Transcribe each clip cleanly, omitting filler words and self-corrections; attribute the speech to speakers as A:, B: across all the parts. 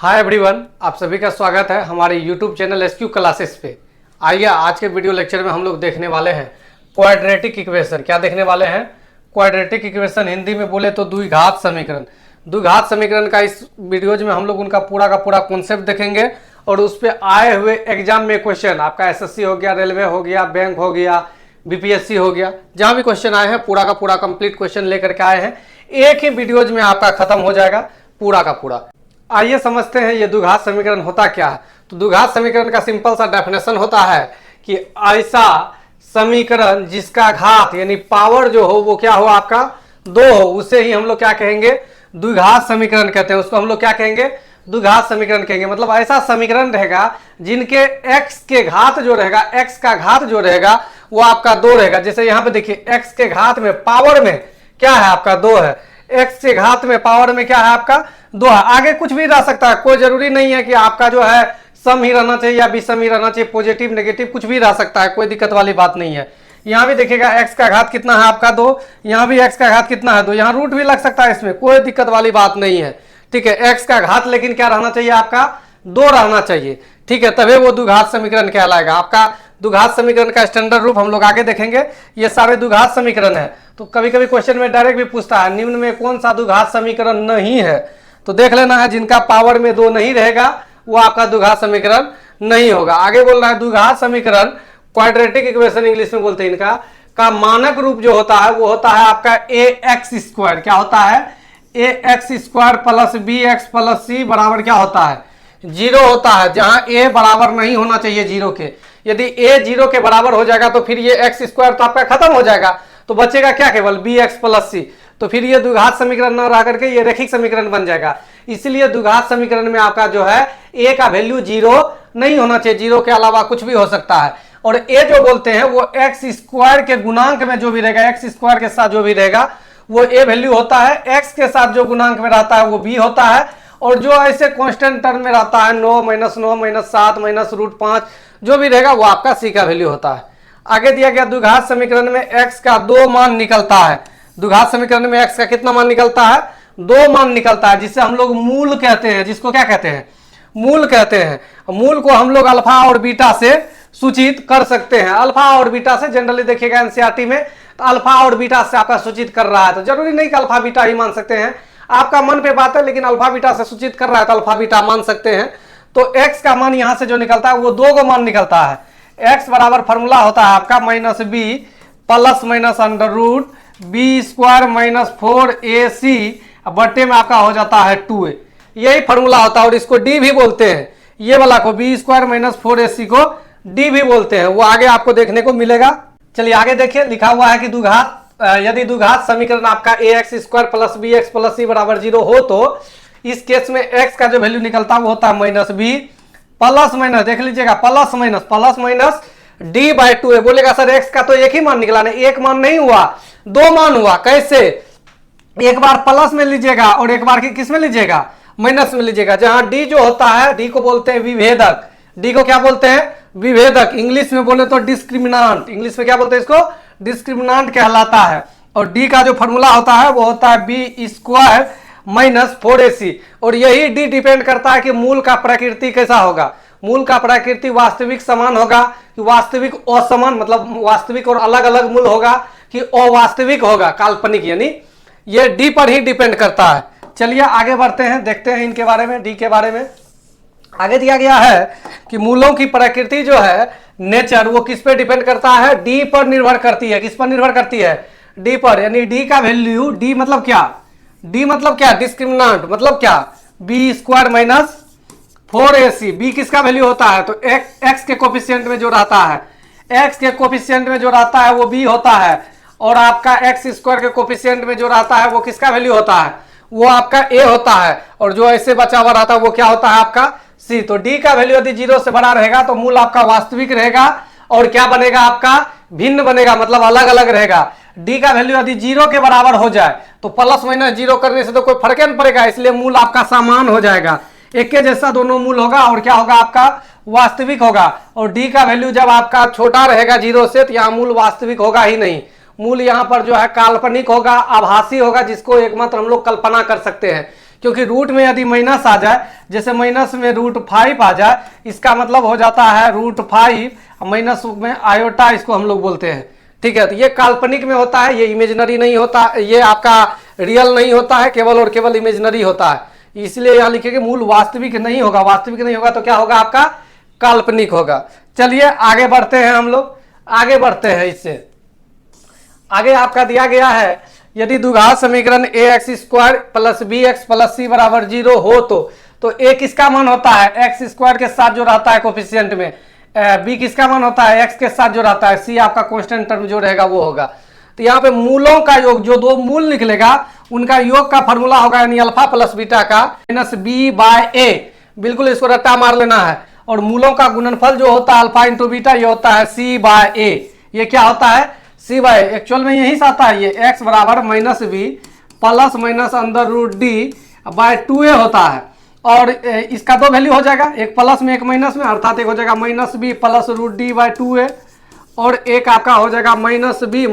A: Hi everyone, आप सभी का स्वागत है हमारे यूट्यूब चैनल एसक्यू क्लासेस पे। आइए आज के वीडियो लेक्चर में हम लोग देखने वाले हैं क्वाड्रेटिक इक्वेशन। क्या देखने वाले हैं? क्वाड्रेटिक इक्वेशन, हिंदी में बोले तो द्विघात समीकरण। द्विघात समीकरण का इस वीडियोज में हम लोग उनका पूरा का पूरा कॉन्सेप्ट देखेंगे और उस पर आए हुए एग्जाम में क्वेश्चन, आपका एसएससी हो गया, रेलवे हो गया, बैंक हो गया, बीपीएससी हो गया, जहाँ भी क्वेश्चन आए हैं पूरा का पूरा कंप्लीट क्वेश्चन लेकर के आए हैं। एक ही वीडियोज में आपका खत्म हो जाएगा पूरा का पूरा। आइए समझते हैं ये द्विघात समीकरण होता क्या है। तो द्विघात समीकरण का सिंपल सा डेफिनेशन होता है कि ऐसा समीकरण जिसका घात यानी पावर जो हो वो क्या हो, आपका 2 हो, उसे ही हम लोग क्या कहेंगे? द्विघात समीकरण कहते हैं। उसको हम लोग क्या कहेंगे? द्विघात समीकरण कहेंगे। मतलब ऐसा समीकरण रहेगा जिनके x के घात जो रहेगा, x का घात जो रहेगा वो आपका 2 रहेगा। जैसे यहाँ पे देखिए x के घात में पावर में क्या है, आपका 2 है। x के घात में पावर में क्या है, आपका 2 है। आगे कुछ भी रह सकता है, कोई जरूरी नहीं है कि आपका जो है सम ही रहना चाहिए या विषम ही रहना चाहिए, पॉजिटिव नेगेटिव कुछ भी रह सकता है, कोई दिक्कत वाली बात नहीं है। यहाँ भी देखिएगा x का घात कितना है, आपका 2। यहाँ भी x का घात कितना है, 2। यहाँ रूट भी लग सकता है, इसमें कोई दिक्कत वाली बात नहीं है। ठीक है, x का घात लेकिन क्या रहना चाहिए, आपका 2 रहना चाहिए। ठीक है, तभी वो द्विघात समीकरण कहलाएगा। आपका द्विघात समीकरण का स्टैंडर्ड रूप हम लोग आगे देखेंगे। ये सारे द्विघात समीकरण है। तो कभी कभी क्वेश्चन में डायरेक्ट भी पूछता है निम्न में कौन सा द्विघात समीकरण नहीं है, तो देख लेना है जिनका पावर में 2 नहीं रहेगा वो आपका द्विघात समीकरण नहीं होगा। आगे बोल रहा है द्विघात समीकरण, क्वाड्रेटिक इक्वेशन इंग्लिश में बोलते हैं इनका, का मानक रूप जो होता है वो होता है आपका ax²। क्या होता है? ax² plus bx plus c बराबर क्या होता है? 0 होता है। जहां a बराबर नहीं होना चाहिए 0 के। यदि a 0 के बराबर हो जाएगा तो फिर ये x² तो आपका खत्म हो जाएगा, तो बचेगा क्या? केवल bx प्लस c। तो फिर ये द्विघात समीकरण न रह करके ये रैखिक समीकरण बन जाएगा। इसलिए द्विघात समीकरण में आपका जो है a का वैल्यू 0 नहीं होना चाहिए, 0 के अलावा कुछ भी हो सकता है। और a जो बोलते हैं वो x² के गुणांक में जो भी रहेगा, x² के साथ जो भी रहेगा वो a वैल्यू होता है। x के साथ जो गुणांक में रहता है वो b होता है। और जो ऐसे कांस्टेंट टर्म में रहता है 9 -9 -7 -√5 जो भी रहेगा वो आपका c का वैल्यू होता है। आगे दिया गया द्विघात समीकरण में x का 2 मान निकलता है। द्विघात समीकरण में x का कितना मान निकलता है? 2 मान निकलता है, जिसे हम लोग मूल कहते हैं। जिसको क्या कहते हैं? मूल कहते हैं। मूल को हम लोग अल्फा और बीटा से सूचित कर सकते हैं। अल्फा और बीटा से जनरली देखिएगा एनसीईआरटी में, तो अल्फा और बीटा से आपका सूचित कर रहा है, तो जरूरी नहीं कि अल्फा बीटा ही मान सकते हैं, आपका मन पे बात है, लेकिन अल्फा बीटा से सूचित कर रहा है तो अल्फा बीटा मान सकते हैं। तो x का मान यहां से जो निकलता है वो 2 को मान निकलता है। x बराबर फॉर्मूला होता है आपका -b plus minus √b² -4ac बट्टे में आपका हो जाता है 2a। यही फॉर्मूला होता है और इसको d भी बोलते हैं। ये वाला को b² -4ac को d भी बोलते हैं, वो आगे आपको देखने को मिलेगा। चलिए आगे देखिए, लिखा हुआ है कि द्विघात यदि द्विघात समीकरण आपका ax² plus bx plus c बराबर 0 हो तो इस केस में x का जो वैल्यू निकलता है वो होता है -b प्लस माइनस, देख लीजिएगा प्लस माइनस d/2 है। बोलेगा सर x का तो एक ही मान निकला, नहीं, एक मान नहीं हुआ, 2 मान हुआ। कैसे? एक बार प्लस में लीजिएगा और एक बार किस में लीजिएगा? माइनस में लीजिएगा। जहां d जो होता है, d को बोलते हैं विभेदक। d को क्या बोलते हैं? विभेदक। इंग्लिश में बोले तो डिस्क्रिमिनांट। इंग्लिश में क्या बोलते हैं इसको? डिस्क्रिमिनांट कहलाता है। और d का जो फॉर्मूला होता है वो होता है b² -4ac। और यही d डिपेंड करता है कि मूल का प्रकृति कैसा होगा। मूल का प्रकृति वास्तविक समान होगा कि वास्तविक असमान, मतलब वास्तविक और अलग अलग मूल होगा कि अवास्तविक होगा, काल्पनिक, यानी ये डी पर ही डिपेंड करता है। चलिए आगे बढ़ते हैं, देखते हैं इनके बारे में, डी के बारे में। आगे दिया गया है कि मूलों की प्रकृति जो है, नेचर, वो किस पे डिपेंड करता है? डी पर निर्भर करती है। किस पर निर्भर करती है? डी पर। यानी डी का वैल्यू, डी मतलब क्या? डी मतलब क्या? डिस्क्रिमिनांट मतलब क्या? b² -4ac। b किसका वैल्यू होता है? तो x के कोफिशिएंट में जो रहता है, x के कोफिशिएंट में जो रहता है वो b होता है। और आपका x² के कोफिशिएंट में जो रहता है वो किसका वैल्यू होता है? वो आपका a होता है। और जो ऐसे बचा हुआ रहता है वो क्या होता है? आपका c। तो d का वैल्यू यदि 0 से बड़ा रहेगा तो मूल आपका वास्तविक रहेगा और क्या बनेगा? आपका भिन्न बनेगा, मतलब अलग अलग रहेगा। d का वैल्यू यदि 0 के बराबर हो जाए तो प्लस माइनस 0 करने से तो कोई फर्क नहीं पड़ेगा, इसलिए मूल आपका समान हो जाएगा। एक के जैसा दोनों मूल होगा और क्या होगा? आपका वास्तविक होगा। और d का वैल्यू जब आपका छोटा रहेगा 0 से तो यहाँ मूल वास्तविक होगा ही नहीं, मूल यहाँ पर जो है काल्पनिक होगा, आभासी होगा, जिसको एकमात्र हम लोग कल्पना कर सकते हैं। क्योंकि रूट में यदि माइनस आ जाए, जैसे माइनस में √5 आ जाए, इसका मतलब हो जाता है √5 माइनस में आयोटा, इसको हम लोग बोलते हैं। ठीक है, तो ये काल्पनिक में होता है, ये इमेजिनरी नहीं होता, ये आपका रियल नहीं होता है, केवल और केवल इमेजिनरी होता है। इसलिए यहाँ लिखेंगे मूल वास्तविक नहीं होगा, वास्तविक नहीं होगा तो क्या होगा आपका काल्पनिक होगा। चलिए आगे बढ़ते हैं, हम लोग आगे बढ़ते हैं। इससे आगे आपका दिया गया है, यदि द्विघात समीकरण ax² + bx + c = 0 हो तो a किसका मान होता है x² के साथ जो रहता है कोफिशिएंट में, b किसका मान होता है x के साथ जो रहता है, c आपका कांस्टेंट टर्म जो रहेगा वो होगा। तो यहाँ पे मूलों का योग, जो दो मूल निकलेगा उनका योग का फॉर्मूला होगा, यानी अल्फा प्लस बीटा का -b/a, बिल्कुल इसको रट्टा मार लेना है। और मूलों का गुणनफल जो होता है अल्फा इंटू बीटा, ये होता है c/a। ये क्या होता है c/a, एक्चुअल में यही से आता है, ये x बराबर -b ± √d/2a होता है। और इसका दो वैल्यू हो जाएगा, एक प्लस में एक माइनस में, अर्थात एक हो जाएगा -b + √d/2a और एक आपका हो जाएगा -b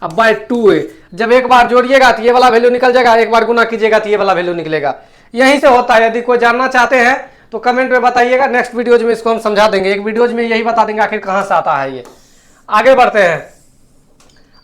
A: -√d/2a। जब एक बार जोड़िएगा तो ये वाला वैल्यू निकल जाएगा, एक बार गुना कीजिएगा तो ये वाला वैल्यू निकलेगा। यहीं से होता है। यदि कोई जानना चाहते हैं तो कमेंट में बताइएगा, नेक्स्ट वीडियोज में इसको हम समझा देंगे। एक वीडियोज में यही बता देंगे आखिर कहाँ से आता है ये। आगे बढ़ते हैं,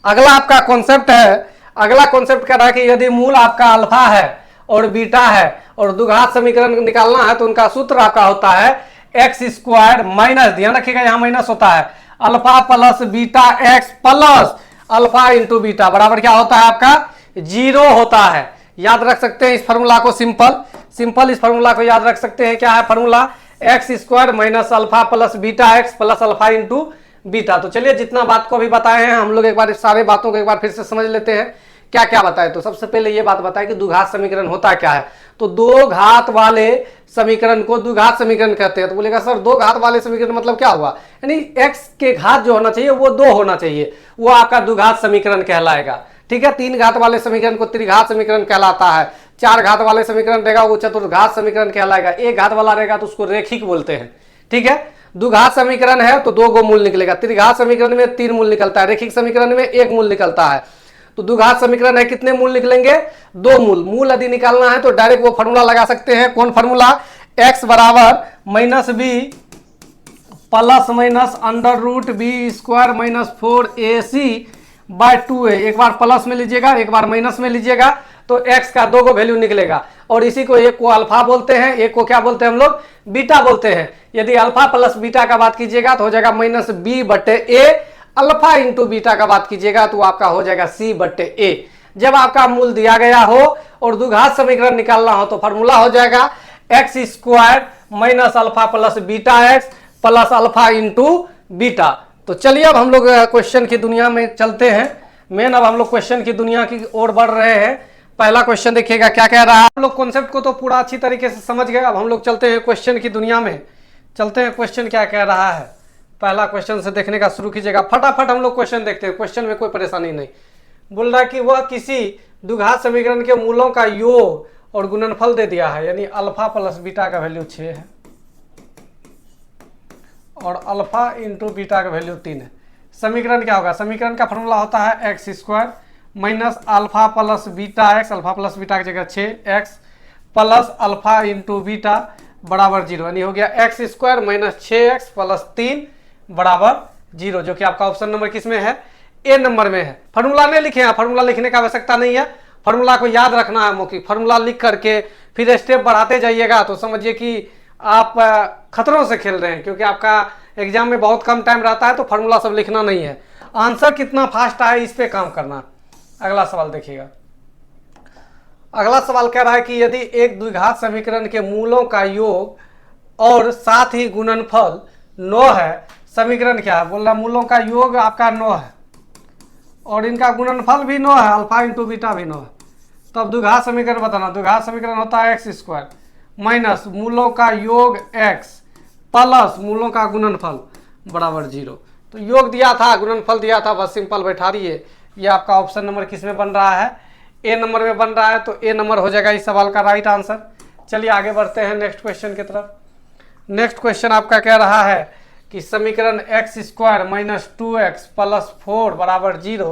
A: अगला आपका कॉन्सेप्ट है। अगला कॉन्सेप्ट कह रहा है कि यदि मूल आपका अल्फा है और बीटा है और द्विघात समीकरण निकालना है तो उनका सूत्र आपका होता है x² माइनस, ध्यान रखिएगा यहाँ माइनस होता है, alpha plus beta x plus alpha into beta बराबर क्या होता है आपका 0 होता है। याद रख सकते हैं इस फॉर्मूला को, सिंपल इस फॉर्मूला को याद रख सकते हैं। क्या है formula, x² minus alpha plus beta x plus alpha into beta. तो चलिए जितना बात को अभी बताए हैं हम लोग एक बार सारे बातों को एक बार फिर से समझ लेते हैं क्या क्या बताए। तो सबसे पहले ये बात बताए कि द्विघात समीकरण होता क्या है। तो दो घात वाले समीकरण को द्विघात समीकरण कहते हैं। तो बोलेगा सर दो घात वाले समीकरण मतलब क्या हुआ, यानी x के घात जो होना चाहिए वो 2 होना चाहिए, वो आपका द्विघात समीकरण कहलाएगा। ठीक है, 3 घात वाले समीकरण को त्रिघात समीकरण कहलाता है, 4 घात वाले समीकरण रहेगा वो चतुर्घात समीकरण कहलाएगा, 1 घात वाला रहेगा तो उसको रेखिक बोलते हैं। ठीक है, द्विघात समीकरण है तो 2 मूल निकलेगा, त्रिघात समीकरण में 3 मूल निकलता है, रेखिक समीकरण में 1 मूल निकलता है। तो द्विघात समीकरण है कितने मूल निकलेंगे, 2 मूल। मूल यदि निकालना है तो डायरेक्ट वो फॉर्मूला लगा सकते हैं। कौन फॉर्मूला, x बराबर -b plus minus √b² -4ac/2a। एक बार प्लस में लीजिएगा एक बार माइनस में लीजिएगा तो x का 2 वैल्यू निकलेगा। और इसी को एक को अल्फा बोलते हैं, एक को क्या बोलते हैं हम लोग, बीटा बोलते हैं। यदि अल्फा प्लस बीटा का बात कीजिएगा तो हो जाएगा -b/a, अल्फा इंटू बीटा का बात कीजिएगा तो आपका हो जाएगा c/a। जब आपका मूल दिया गया हो और द्विघात समीकरण निकालना हो तो फॉर्मूला हो जाएगा x² minus alpha plus beta x plus alpha into beta. तो चलिए अब हम लोग क्वेश्चन की दुनिया में चलते हैं। मेन अब हम लोग क्वेश्चन की दुनिया की ओर बढ़ रहे हैं। पहला क्वेश्चन देखिएगा क्या कह रहा है। हम लोग कॉन्सेप्ट को तो पूरा अच्छी तरीके से समझ गए, अब हम लोग चलते हैं क्वेश्चन की दुनिया में, चलते हैं क्वेश्चन क्या कह रहा है। पहला क्वेश्चन से देखने का शुरू कीजिएगा, फटाफट हम लोग क्वेश्चन देखते हैं। क्वेश्चन में कोई परेशानी नहीं। बोल रहा है कि वह किसी द्विघात समीकरण के मूलों का योग और गुणनफल दे दिया है, यानी अल्फा प्लस बीटा का वैल्यू 6 है और अल्फा इंटू बीटा का वैल्यू 3 है। समीकरण क्या होगा, समीकरण का फॉर्मूला होता है x² minus alpha plus beta x, alpha plus beta की जगह 6x plus alpha into beta बराबर 0, यानी हो गया x² माइनस 6x प्लस 3 बराबर 0, जो कि आपका ऑप्शन नंबर किस में है, ए नंबर में है। फार्मूला नहीं लिखे हैं, फार्मूला लिखने का आवश्यकता नहीं है, फार्मूला को याद रखना है मौखिक। फार्मूला लिख करके फिर स्टेप बढ़ाते जाइएगा तो समझिए कि आप खतरों से खेल रहे हैं, क्योंकि आपका एग्जाम में बहुत कम टाइम रहता है तो फार्मूला सब लिखना नहीं है। आंसर कितना फास्ट आए इस पे काम करना। अगला सवाल देखिएगा। अगला सवाल कह रहा है कि यदि एक द्विघात समीकरण के मूलों का योग और साथ ही गुणनफल 9 है, समीकरण क्या है, बोल रहा मूलों का योग आपका 9 है और इनका गुणनफल भी 9 है, अल्फा इंटू बीटा भी 9 है, तब द्विघात समीकरण बताना। द्विघात समीकरण होता है x² माइनस मूलों का योग x प्लस मूलों का गुणनफल बराबर 0। तो योग दिया था, गुणनफल दिया था, बस सिंपल बैठा रहिए। ये आपका ऑप्शन नंबर किस में बन रहा है, ए नंबर में बन रहा है, तो ए नंबर हो जाएगा इस सवाल का राइट आंसर। चलिए आगे बढ़ते हैं नेक्स्ट क्वेश्चन की तरफ। नेक्स्ट क्वेश्चन आपका कह रहा है कि समीकरण x² माइनस 2x प्लस 4 बराबर 0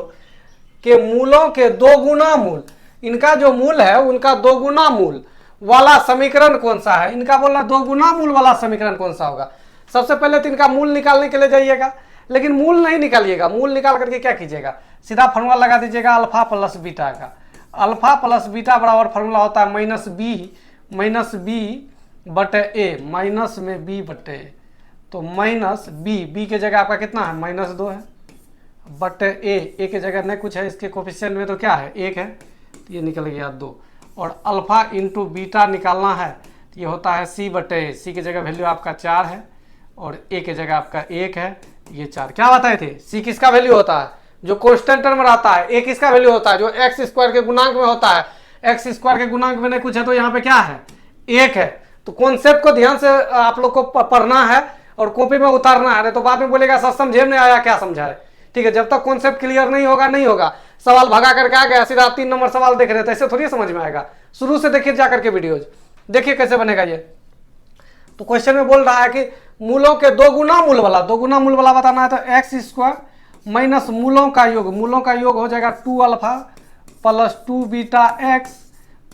A: के मूलों के 2 गुना मूल, इनका जो मूल है उनका दोगुना मूल वाला समीकरण कौन सा है, इनका बोलना दोगुना मूल वाला समीकरण कौन सा होगा। सबसे पहले तो इनका मूल निकालने के लिए जाइएगा, लेकिन मूल नहीं निकालिएगा, मूल निकाल करके क्या कीजिएगा, सीधा फॉर्मूला लगा दीजिएगा अल्फा प्लस बीटा का। अल्फा प्लस बीटा बराबर फॉर्मूला होता है माइनस बी बटे ए, माइनस में बी बटे ए, तो माइनस बी के जगह आपका कितना है -2 है, बटे ए के जगह नहीं कुछ है, इसके कोफिशिएंट में तो क्या है 1 है, तो ये निकल गया 2। और अल्फा इंटू बीटा निकालना है तो ये होता है सी बटे ए, सी की जगह वैल्यू आपका 4 है और ए के जगह आपका 1 है, ये 4। क्या बताए थे, सी किसका वैल्यू होता है, जो कांस्टेंट टर्म रहता है, ए किसका वैल्यू होता है, जो एक्स स्क्वायर के गुणांक में होता है, एक्स स्क्वायर के गुणांक में नहीं कुछ है तो यहाँ पे क्या है 1 है। तो कॉन्सेप्ट को ध्यान से आप लोग को पढ़ना है और कॉपी में उतारना है, तो बाद में बोलेगा सर समझे नहीं आया, क्या समझाए। ठीक है, जब तक कॉन्सेप्ट क्लियर नहीं होगा, सवाल भगा करके आ गया, सीधा 3 नंबर सवाल देख रहे थे, ऐसे थोड़ी समझ में आएगा। शुरू से देखिए जाकर के वीडियोज, देखिए कैसे बनेगा ये। तो क्वेश्चन में बोल रहा है कि मूलों के दोगुना मूल वाला बताना है, तो एक्स स्क्वायर माइनस मूलों का योग हो जाएगा 2 alpha plus 2 beta x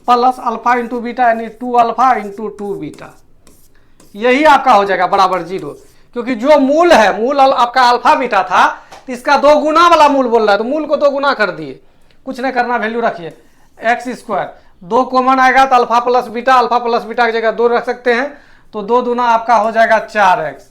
A: plus alpha into beta, यानी 2 अल्फा इंटू 2 बीटा, यही आपका हो जाएगा बराबर 0। क्योंकि जो मूल है, मूल आपका अल्फा बीटा था, तो इसका 2 गुना वाला मूल बोल रहा है, तो मूल को 2 गुना कर दिए, कुछ नहीं करना, वैल्यू रखिए एक्स स्क्वायर, 2 कॉमन आएगा तो अल्फा प्लस बीटा की जगह 2 रख सकते हैं, तो 2 दूना आपका हो जाएगा 4x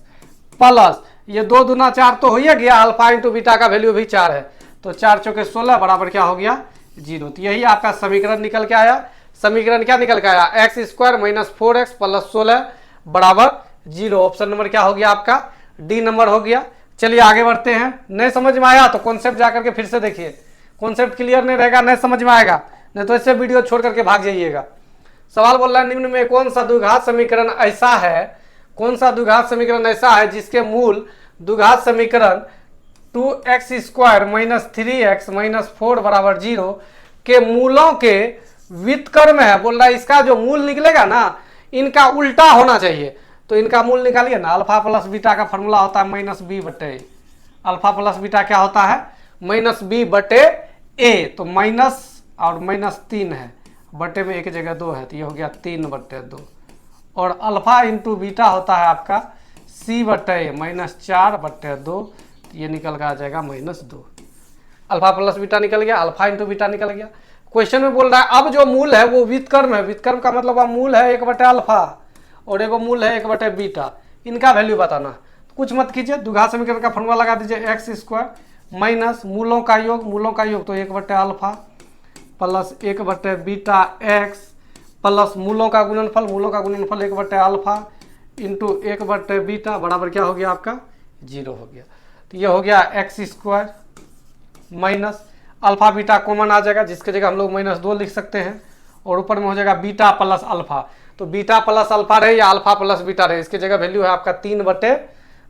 A: प्लस ये 2 दूना 4 तो हो ही गया, अल्फा इंटू बीटा का वैल्यू भी 4 है, तो 4 चौके 16 बराबर क्या हो गया 0। तो यही आपका समीकरण निकल के आया। समीकरण क्या निकल के आया, x square minus 4x plus 16 बराबर 0। ऑप्शन नंबर क्या हो गया आपका, डी नंबर हो गया। चलिए आगे बढ़ते हैं। नहीं समझ में आया तो कॉन्सेप्ट जाकर के फिर से देखिए, कॉन्सेप्ट क्लियर नहीं रहेगा, नहीं समझ में आएगा, नहीं तो इससे वीडियो छोड़ करके भाग जाइएगा। सवाल बोल रहा है निम्न में कौन सा द्विघात समीकरण ऐसा है, जिसके मूल द्विघात समीकरण 2x square minus 3x minus 4 बराबर 0 के मूलों के व्युत्क्रम है। बोल रहा है इसका जो मूल निकलेगा ना, इनका उल्टा होना चाहिए। तो इनका मूल निकालिए ना, अल्फा प्लस बीटा का फॉर्मूला होता है माइनस बी बटे ए। अल्फा प्लस बीटा क्या होता है, माइनस बी बटे ए, तो माइनस और माइनस 3 है, बटे में एक जगह 2 है, तो ये हो गया 3 बटे 2। और अल्फा इंटू बीटा होता है आपका सी बटे ए माइनस 4 बटे 2, तो ये निकल कर आ जाएगा -2। अल्फा प्लस बीटा निकल गया, अल्फा इंटू बीटा निकल गया। क्वेश्चन में बोल रहा है अब जो मूल है वो व्युत्क्रम है। व्युत्क्रम का मतलब मूल है 1 बटे अल्फा और एगो मूल है 1 बटे बीटा, इनका वैल्यू बताना। कुछ मत कीजिए, द्विघात समीकरण का फॉर्मूला लगा दीजिए, एक्स स्क्वायर माइनस मूलों का योग तो 1 बटे अल्फा प्लस 1 बटे बीटा एक्स प्लस मूलों का गुणनफल 1 बटे अल्फा इंटू 1 बटे बीटा बराबर क्या हो गया आपका 0 हो गया। तो ये हो गया X square minus alpha beta common आ जाएगा, जिसके जगह हम लोग -2 लिख सकते हैं, और ऊपर में हो जाएगा बीटा प्लस अल्फा। तो बीटा प्लस अल्फा रहे या अल्फा प्लस बीटा रहे, इसकी जगह वैल्यू है आपका 3 बटे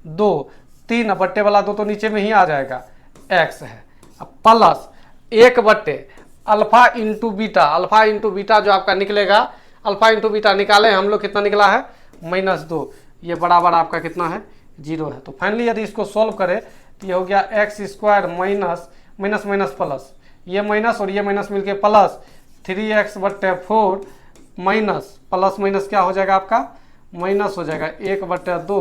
A: 2, 3 बटे वाला 2 तो नीचे में ही आ जाएगा, एक्स है, प्लस 1 बटे अल्फा इंटू बीटा जो आपका निकलेगा, अल्फा इंटू बीटा निकाले हम लोग, कितना निकला है -2, ये बराबर आपका कितना है 0 है। तो फाइनली यदि इसको सॉल्व करें तो ये हो गया एक्स स्क्वायर माइनस प्लस, ये माइनस और ये माइनस मिलके प्लस 3x बटे 4 माइनस प्लस माइनस क्या हो जाएगा आपका माइनस हो जाएगा 1 बटे 2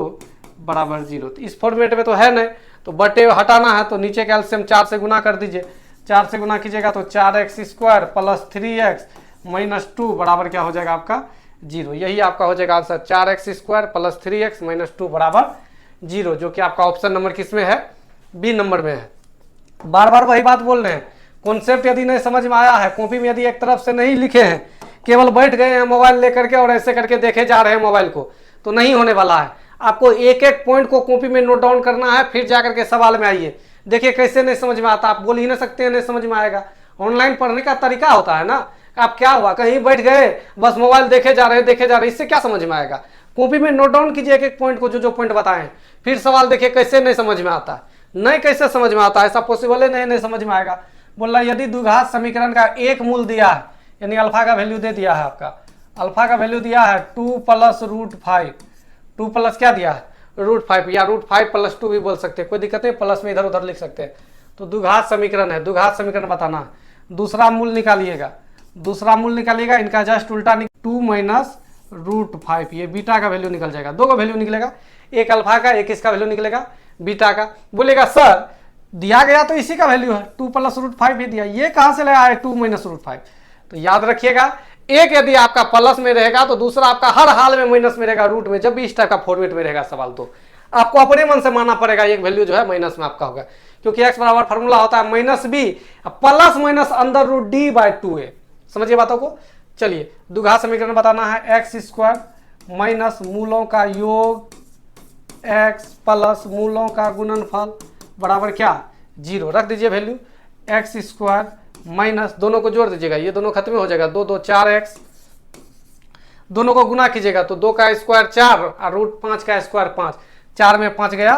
A: बराबर 0। तो इस फॉर्मेट में तो है नहीं, तो बटे हटाना है तो नीचे का एलसीएम 4 से गुना कर दीजिए, 4 से गुना कीजिएगा तो 4x square plus 3x minus 2 बराबर क्या हो जाएगा आपका 0। यही आपका हो जाएगा answer, 4x square plus 3x minus 2 बराबर 0, जो कि आपका ऑप्शन नंबर किस में है, बी नंबर में है। बार बार वही बात बोल रहे हैं, कॉन्सेप्ट यदि नहीं समझ में आया है, कॉपी में यदि एक तरफ से नहीं लिखे हैं, केवल बैठ गए हैं मोबाइल लेकर के और ऐसे करके देखे जा रहे हैं मोबाइल को, तो नहीं होने वाला है। आपको एक एक पॉइंट को कॉपी में नोट डाउन करना है, फिर जाकर के सवाल में आइए। देखिए कैसे नहीं समझ में आता, आप बोल ही नहीं सकते हैं नहीं समझ में आएगा। ऑनलाइन पढ़ने का तरीका होता है ना, आप क्या हुआ कहीं बैठ गए बस मोबाइल देखे जा रहे हैं, इससे क्या समझ में आएगा। कॉपी में नोट डाउन कीजिए एक एक पॉइंट को, जो पॉइंट बताएं, फिर सवाल देखिए कैसे नहीं समझ में आता है। नहीं कैसे समझ में आता है, ऐसा पॉसिबल है नहीं समझ में आएगा। बोल रहा यदि द्विघात समीकरण का एक मूल दिया है, यानी अल्फा का वैल्यू दे दिया है, आपका अल्फा का वैल्यू दिया है 2 प्लस √5, 2 प्लस क्या दिया है √5 या √5 प्लस 2 भी बोल सकते हैं, कोई दिक्कत नहीं, प्लस में इधर उधर लिख सकते हैं। तो द्विघात समीकरण है, द्विघात समीकरण बताना है। दूसरा मूल निकालिएगा, दूसरा मूल निकालिएगा, इनका जस्ट उल्टा 2 माइनस √5, ये बीटा का वैल्यू निकल जाएगा। दो का वैल्यू निकलेगा, एक अल्फा का, एक इसका वैल्यू निकलेगा बीटा का। बोलेगा सर दिया गया तो इसी का वैल्यू है, 2 + √5 ही दिया, ये कहां से लगा है 2 - √5। तो याद रखिएगा, एक यदि आपका प्लस में रहेगा तो दूसरा आपका हर हाल में माइनस में रहेगा, रूट में, जब भी इस टाइप का फॉर्मेट में रहेगा सवाल तो आपको अपने मन से मानना पड़ेगा एक वैल्यू जो है माइनस में आपका होगा, क्योंकि x बराबर फॉर्मूला होता है -b plus minus under root d/2a। समझिए बातों को। चलिए द्विघात समीकरण बताना है, x² माइनस मूलों का योग x प्लस मूलों का गुणनफल बराबर क्या 0। रख दीजिए वैल्यू, x² माइनस, दोनों को जोड़ दीजिएगा, ये दोनों खत्म हो जाएगा, 2 × 2 = 4x, दोनों को गुना कीजिएगा तो 2 का स्क्वायर 4 और √5 का स्क्वायर 5, 4 में 5 गया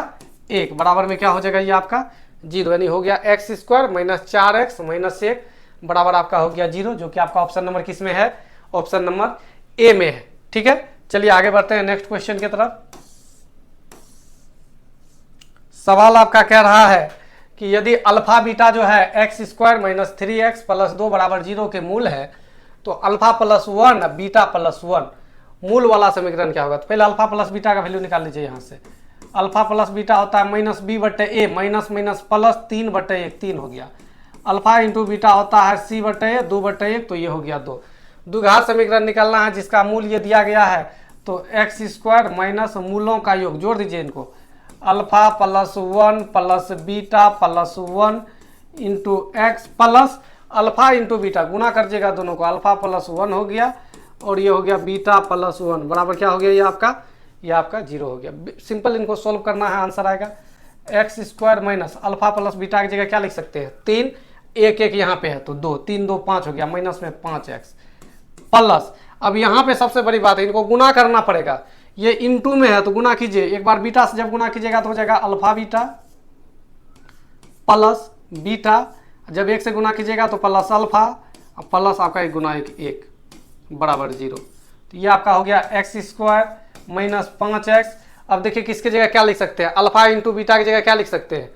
A: 1, बराबर में क्या हो जाएगा ये आपका 0, यानी हो गया x² माइनस 4x माइनस 1 बराबर आपका हो गया 0, जो कि आपका ऑप्शन नंबर किस में है, ऑप्शन नंबर ए में है। ठीक है, चलिए आगे बढ़ते हैं नेक्स्ट क्वेश्चन की तरफ। सवाल आपका कह रहा है कि यदि अल्फा बीटा जो है x² माइनस 3x प्लस 2 बराबर 0 के मूल है तो अल्फा प्लस 1 बीटा प्लस 1 मूल वाला समीकरण क्या होगा। तो पहले अल्फा प्लस बीटा का वैल्यू निकाल लीजिए। यहाँ से अल्फा प्लस बीटा होता है -b/a, माइनस माइनस प्लस 3/1, 3 हो गया। अल्फा इंटू बीटा होता है c/a, 2/1, तो ये हो गया 2। द्विघात समीकरण निकालना है जिसका मूल ये दिया गया है, तो x² माइनस मूलों का योग, जोड़ दीजिए इनको, alpha plus 1 plus beta plus 1 into X plus alpha into beta, गुना कर दीजिएगा दोनों को, अल्फा प्लस 1 हो गया और ये हो गया बीटा प्लस 1 बराबर क्या हो गया, ये आपका 0 हो गया। सिंपल इनको सोल्व करना है, आंसर आएगा x² minus alpha plus beta की जगह क्या लिख सकते हैं 3, 1 1 यहाँ पे है तो 2, 3 2 5 हो गया, माइनस में 5x प्लस, अब यहाँ पे सबसे बड़ी बात है इनको गुना करना पड़ेगा, ये इनटू में है तो गुना कीजिए, एक बार बीटा से जब गुना कीजिएगा तो हो जाएगा अल्फा बीटा प्लस बीटा, जब 1 से गुना कीजिएगा तो प्लस अल्फा प्लस आपका 1 गुना 1 बराबर 0। तो ये आपका हो गया x² माइनस 5x। अब देखिए किसकी जगह क्या लिख सकते हैं, अल्फा इंटू बीटा की जगह क्या लिख सकते हैं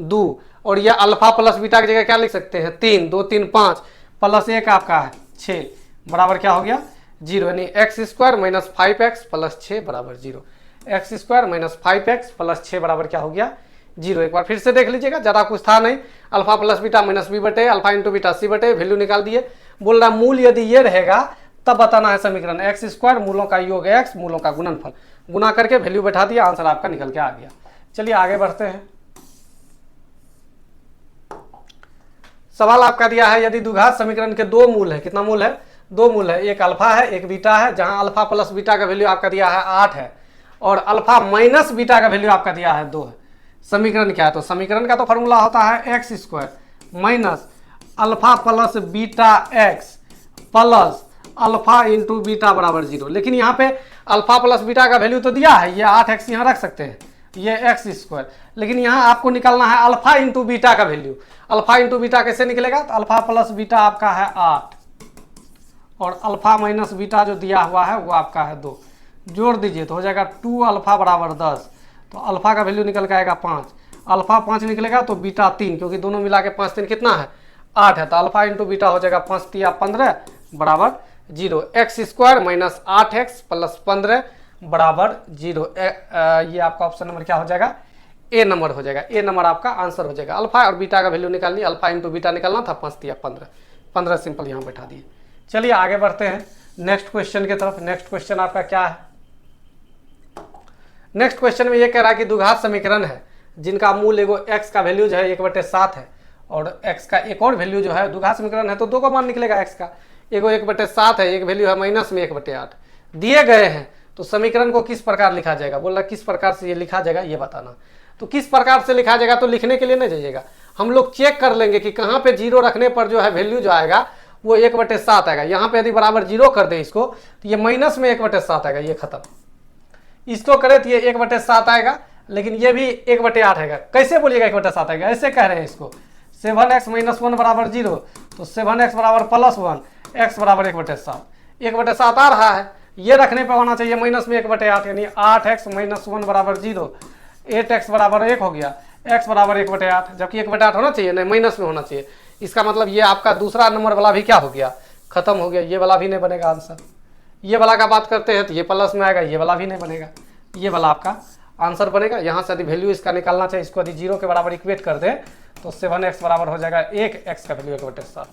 A: 2, और ये अल्फा प्लस बीटा की जगह क्या लिख सकते हैं 3, 2 3 5 प्लस 1 आपका है 6 बराबर क्या हो गया 0, यानी x² माइनस 5x प्लस 6 बराबर 0। x² माइनस 5x प्लस 6 बराबर क्या हो गया 0। एक बार फिर से देख लीजिएगा, ज़्यादा कुछ था नहीं, alpha plus beta minus b/a, alpha into beta c/a, value निकाल दिए। बोल रहा मूल यदि ये रहेगा तब बताना है समीकरण, x² मूलों का योग x मूलों का गुणनफल, गुना करके वैल्यू बैठा दिया, आंसर आपका निकल के आ गया। चलिए आगे बढ़ते हैं। सवाल आपका दिया है यदि द्विघात समीकरण के 2 मूल है, कितना मूल है 2 मूल है, एक अल्फा है एक बीटा है, जहां अल्फा प्लस बीटा का वैल्यू आपका दिया है 8 है और अल्फा माइनस बीटा का वैल्यू आपका दिया है 2 है। समीकरण क्या है, तो समीकरण का तो फॉर्मूला होता है x² minus alpha plus beta x plus alpha into beta बराबर 0। लेकिन यहाँ पे अल्फा प्लस बीटा का वैल्यू तो दिया है, ये 8x यहाँ रख सकते हैं, ये x², लेकिन यहाँ आपको निकालना है अल्फा इंटू बीटा का वैल्यू। अल्फा इंटू बीटा कैसे निकलेगा, तो अल्फा प्लस बीटा आपका है 8 और अल्फा माइनस बीटा जो दिया हुआ है वो आपका है 2, जोड़ दीजिए तो हो जाएगा 2 अल्फा बराबर 10, तो अल्फा का वैल्यू निकल के आएगा 5, अल्फा 5 निकलेगा तो बीटा 3, क्योंकि दोनों मिला के 5 3 कितना है 8 है, तो अल्फा इंटू बीटा हो जाएगा 5 3 15 बराबर 0। x² माइनस 8x प्लस 15 बराबर 0। ये आपका ऑप्शन नंबर क्या हो जाएगा, ए नंबर हो जाएगा, ए नंबर आपका आंसर हो जाएगा। अल्फा और बीटा का वैल्यू निकालनी, अल्फा इंटू बीटा निकालना था, 5 3 15 15 सिंपल यहाँ बैठा दिए। चलिए आगे बढ़ते हैं नेक्स्ट क्वेश्चन की तरफ। नेक्स्ट क्वेश्चन आपका क्या है, नेक्स्ट क्वेश्चन में ये कह रहा है कि द्विघात समीकरण है जिनका मूल एगो x का वैल्यू जो है 1/7 है और x का एक और वैल्यू जो है, द्विघात समीकरण है तो 2 का मान निकलेगा, x का एगो 1/7 है, एक वैल्यू है माइनस में 1/8 दिए गए हैं, तो समीकरण को किस प्रकार लिखा जाएगा। बोल रहा किस प्रकार से ये लिखा जाएगा ये बताना। तो किस प्रकार से लिखा जाएगा, तो लिखने के लिए नहीं जाइएगा, हम लोग चेक कर लेंगे कि कहाँ पे 0 रखने पर जो है वैल्यू जो आएगा वो 1/7 आएगा। यहाँ पे यदि बराबर 0 कर दे इसको तो ये माइनस में 1/7 आएगा, ये खत्म। इसको करे तो ये 1/7 आएगा, लेकिन ये भी 1/8 आएगा। कैसे बोलिएगा 1/7 आएगा, ऐसे कह रहे हैं इसको 7x - 1 बराबर 0, तो 7x बराबर +1, x बराबर 1/7, 1/7 आ रहा है, ये रखने पर होना चाहिए माइनस में 1/8, यानी 8x - 1 बराबर 0, 8x बराबर 1 हो गया, x बराबर 1/8, जबकि 1/8 होना चाहिए, नहीं माइनस में होना चाहिए। इसका मतलब ये आपका दूसरा नंबर वाला भी क्या हो गया, खत्म हो गया, ये वाला भी नहीं बनेगा आंसर। ये वाला का बात करते हैं तो ये प्लस में आएगा, ये वाला भी नहीं बनेगा, ये वाला आपका आंसर बनेगा। यहाँ से यदि वैल्यू इसका निकालना चाहिए, इसको यदि 0 के बराबर इक्वेट कर दे तो 7x बराबर हो जाएगा 1x का वैल्यू 1/7।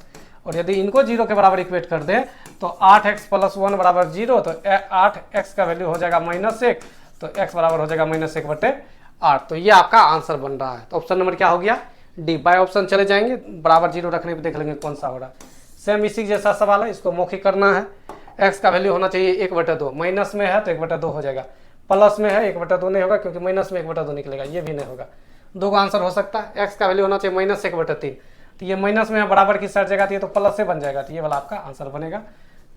A: और यदि इनको 0 के बराबर इक्वेट कर दे तो 8x + 1 बराबर 0, तो 8x का वैल्यू हो जाएगा -1, तो x बराबर हो जाएगा -1/8। तो ये आपका आंसर बन रहा है। तो ऑप्शन नंबर क्या हो गया, डी। बाय ऑप्शन चले जाएंगे, बराबर 0 रखने पे देख लेंगे कौन सा हो रहा है। सेम इसी जैसा सवाल है, इसको मौखिक करना है। x का वैल्यू होना चाहिए 1/2, माइनस में है तो 1/2 हो जाएगा, प्लस में है 1/2 नहीं होगा क्योंकि माइनस में 1/2 निकलेगा, ये भी नहीं होगा। दो का आंसर हो सकता है। x का वैल्यू होना चाहिए -1/3, तो ये माइनस में है, बराबर की साइड जगह तो प्लस से बन जाएगा, तो ये वाला आपका आंसर बनेगा।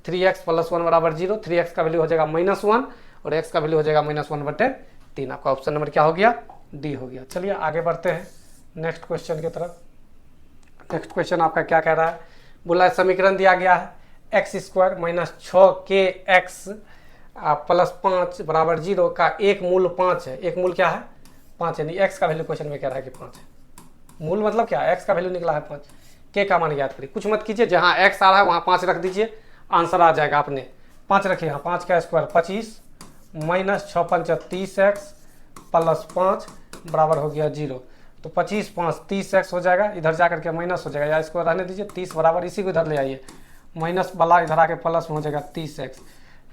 A: 3x + 1 बराबर 0, 3x का वैल्यू हो जाएगा -1 और x का वैल्यू हो जाएगा -1/3। आपका ऑप्शन नंबर क्या हो गया, डी हो गया। चलिए आगे बढ़ते हैं नेक्स्ट क्वेश्चन की तरफ। नेक्स्ट क्वेश्चन आपका क्या कह रहा है, बोला है समीकरण दिया गया है x² - 6kx + 5 बराबर 0 का एक मूल 5 है। एक मूल क्या है, 5 है, नहीं x का वैल्यू क्वेश्चन में कह रहा है कि 5 है। मूल मतलब क्या है, x का वैल्यू निकला है 5, k का मान याद करिए, कुछ मत कीजिए, जहाँ x आ रहा है वहाँ 5 रख दीजिए, आंसर आ जाएगा। आपने 5 रखिए, यहाँ 5 का स्क्वायर 25 -6 × 5 = 30x + 5 बराबर हो गया 0। तो 25 × 5 = 30x हो जाएगा, इधर जाकर के माइनस हो जाएगा, या इसको रहने दीजिए, 30 बराबर इसी को इधर ले आइए, माइनस वाला इधर आके प्लस में हो जाएगा 30x,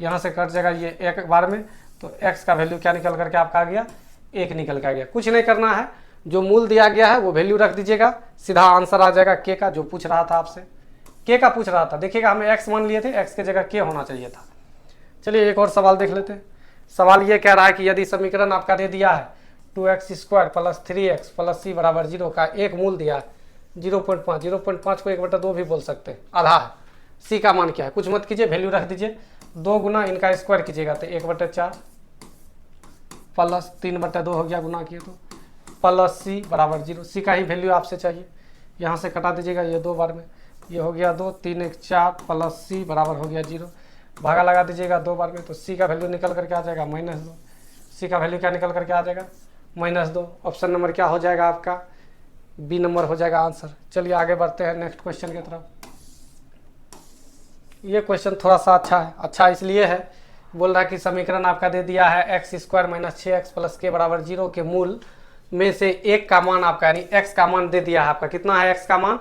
A: यहाँ से कट जाएगा ये एक बार में, तो x का वैल्यू क्या निकल करके आपका आ गया, 1 निकल के आ गया। कुछ नहीं करना है, जो मूल दिया गया है वो वैल्यू रख दीजिएगा, सीधा आंसर आ जाएगा k का, जो पूछ रहा था आपसे k का पूछ रहा था। देखिएगा हमें x मान लिए थे, x की जगह k होना चाहिए था। चलिए एक और सवाल देख लेते हैं। सवाल ये कह रहा है कि यदि समीकरण आपका दे दिया है 2x² + 3x + c बराबर 0 का एक मूल दिया है 0.5, 0.5 को 1/2 भी बोल सकते हैं, आधा है। c का मान क्या है, कुछ मत कीजिए, वैल्यू रख दीजिए, 2 गुना इनका स्क्वायर कीजिएगा तो 1/4 प्लस 3/2 हो गया, गुना किए तो प्लस c बराबर 0। c का ही वैल्यू आपसे चाहिए, यहाँ से कटा दीजिएगा, ये 2 बार में, ये हो गया 2, 3 1 4 प्लस c बराबर हो गया 0, भागा लगा दीजिएगा 2 बार में, तो c का वैल्यू निकल करके आ जाएगा -2। c का वैल्यू क्या निकल करके आ जाएगा, -2। ऑप्शन नंबर क्या हो जाएगा आपका, बी नंबर हो जाएगा आंसर। चलिए आगे बढ़ते हैं नेक्स्ट क्वेश्चन की तरफ। ये क्वेश्चन थोड़ा सा अच्छा है, अच्छा इसलिए है, बोल रहा है कि समीकरण आपका दे दिया है x² - 6x + k बराबर 0 के मूल में से एक का मान आपका, यानी x का मान दे दिया है आपका, कितना है x का मान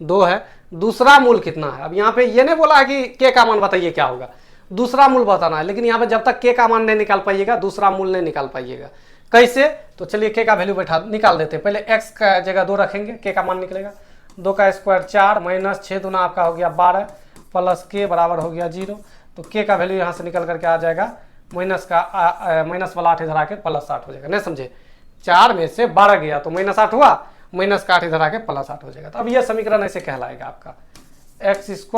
A: 2 है, दूसरा मूल कितना है। अब यहाँ पे ये नहीं बोला है कि k का मान बताइए क्या होगा, दूसरा मूल बताना है, लेकिन यहाँ पे जब तक k का मान नहीं निकाल पाइएगा दूसरा मूल नहीं निकाल पाइएगा। कैसे, तो चलिए k का वैल्यू बैठा निकाल देते हैं। पहले x का जगह 2 रखेंगे, k का मान निकलेगा, 2 का स्क्वायर 4 -6 दूना आपका हो गया 12 प्लस k बराबर हो गया 0। तो k का वैल्यू यहाँ से निकल करके आ जाएगा, माइनस वाला 8 इधर आके +8 हो जाएगा, नहीं समझे, 4 में से 12 गया तो -8 हुआ, माइनस का 8 इधर आके +8 हो जाएगा। तो अब यह समीकरण ऐसे कहलाएगा आपका, x² -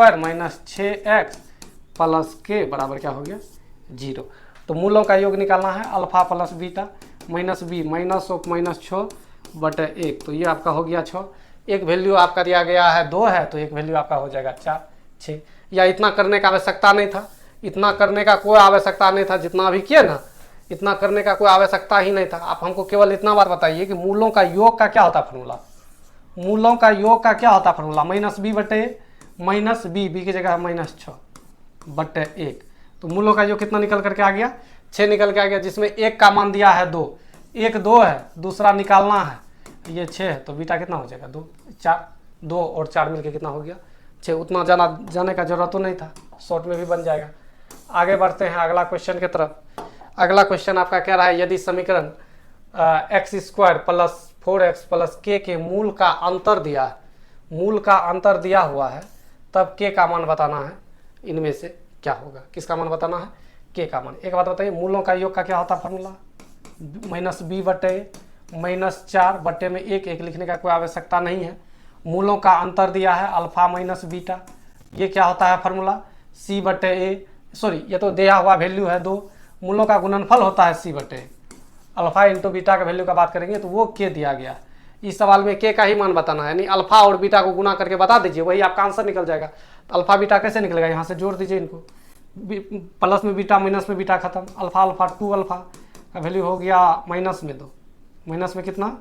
A: 6x + k बराबर क्या हो गया 0। तो मूलों का योग निकालना है, alpha plus beta minus B -6/1, तो ये आपका हो गया 6। एक वैल्यू आपका दिया गया है 2 है, तो एक वैल्यू आपका हो जाएगा 4 6। या इतना करने का आवश्यकता नहीं था, इतना करने का कोई आवश्यकता नहीं था, जितना अभी किए ना, इतना करने का कोई आवश्यकता ही नहीं था। आप हमको केवल इतना बार बताइए कि मूलों का योग का क्या होता फॉर्मूला, मूलों का योग का क्या होता फॉर्मूला, -b/b, b की जगह -6/1। तो मूलों का योग कितना निकल करके आ गया, 6 निकल के आ गया, जिसमें एक का मान दिया है 2, एक 2 है, दूसरा निकालना है, ये 6 है, तो बीटा कितना हो जाएगा 2 4, 2 और 4 मिलके कितना हो गया 6। उतना जाने का जरूरत तो नहीं था, शॉर्ट में भी बन जाएगा। आगे बढ़ते हैं अगला क्वेश्चन की तरफ। अगला क्वेश्चन आपका कह रहा है यदि समीकरण x² + 4x + k के मूल का अंतर दिया है, मूल का अंतर दिया हुआ है, तब k का मान बताना है, इनमें से क्या होगा, किसका मान बताना है, k का मान। एक बात बताइए, मूलों का योग का क्या होता फॉर्मूला, -b/, -4 1 लिखने का कोई आवश्यकता नहीं है। मूलों का अंतर दिया है अल्फा माइनस बीटा, ये क्या होता है फार्मूला, c/a, सॉरी ये तो दिया हुआ वैल्यू है 2, मूलों का गुणनफल होता है c/a, अल्फा इंटू बीटा का वैल्यू का बात करेंगे तो वो k दिया गया। इस सवाल में k का ही मान बताना है, यानी अल्फा और बीटा को गुना करके बता दीजिए, वही आपका आंसर निकल जाएगा। तो अल्फा बीटा कैसे निकलेगा, यहाँ से जोड़ दीजिए इनको, प्लस में बीटा माइनस में बीटा खत्म, अल्फा अल्फा 2 अल्फा का वैल्यू हो गया -2, माइनस में कितना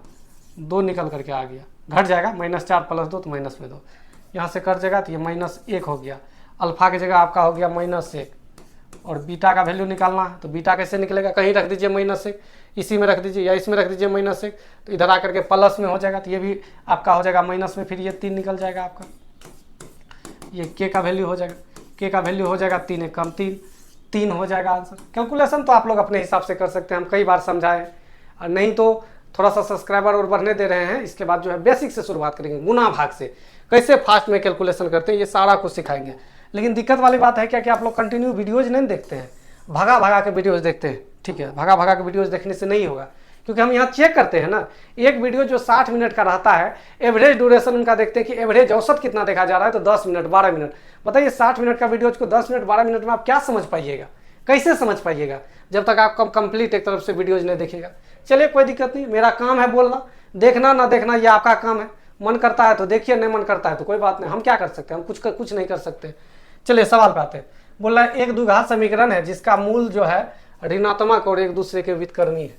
A: 2 निकल करके आ गया, घट जाएगा, -4 + 2 तो -2, यहाँ से कट जाएगा तो ये -1 हो गया। अल्फा की जगह आपका हो गया -1 और बीटा का वैल्यू निकालना है। तो बीटा कैसे निकलेगा, कहीं रख दीजिए -1, इसी में रख दीजिए या इसमें रख दीजिए -1, तो इधर आकर के प्लस में हो जाएगा, तो ये भी आपका हो जाएगा माइनस में, फिर ये 3 निकल जाएगा आपका। ये के का वैल्यू हो जाएगा, के का वैल्यू हो जाएगा 3 × 3 3 हो जाएगा आंसर। कैलकुलेशन तो आप लोग अपने हिसाब से कर सकते हैं, हम कई बार समझाएं, और नहीं तो थोड़ा सा सब्सक्राइबर और बढ़ने दे रहे हैं, इसके बाद जो है बेसिक से शुरुआत करेंगे, गुना भाग से कैसे फास्ट में कैलकुलेशन करते हैं, ये सारा कुछ सिखाएंगे। लेकिन दिक्कत वाली बात है क्या कि आप लोग कंटिन्यू वीडियोज नहीं देखते हैं, भगा भगा के वीडियोज देखते हैं। ठीक है, भगा भगा के वीडियोज देखने से नहीं होगा, क्योंकि हम यहाँ चेक करते हैं ना, एक वीडियो जो 60 मिनट का रहता है, एवरेज ड्यूरेशन उनका देखते हैं कि एवरेज औसत कितना देखा जा रहा है, तो 10 मिनट 12 मिनट। बताइए 60 मिनट का वीडियो को 10 मिनट 12 मिनट में आप क्या समझ पाइएगा, कैसे समझ पाइएगा, जब तक आप कंप्लीट एक तरफ से वीडियोज नहीं देखेगा। चलिए कोई दिक्कत नहीं, मेरा काम है बोलना, देखना ना देखना ये आपका काम है। मन करता है तो देखिए, नहीं मन करता है तो कोई बात नहीं, हम क्या कर सकते हैं, हम कुछ नहीं कर सकते। चलिए सवाल पे आते हैं। बोल रहा है एक द्विघात समीकरण है जिसका मूल जो है ऋणात्मक और एक दूसरे के व्युत्क्रमी है।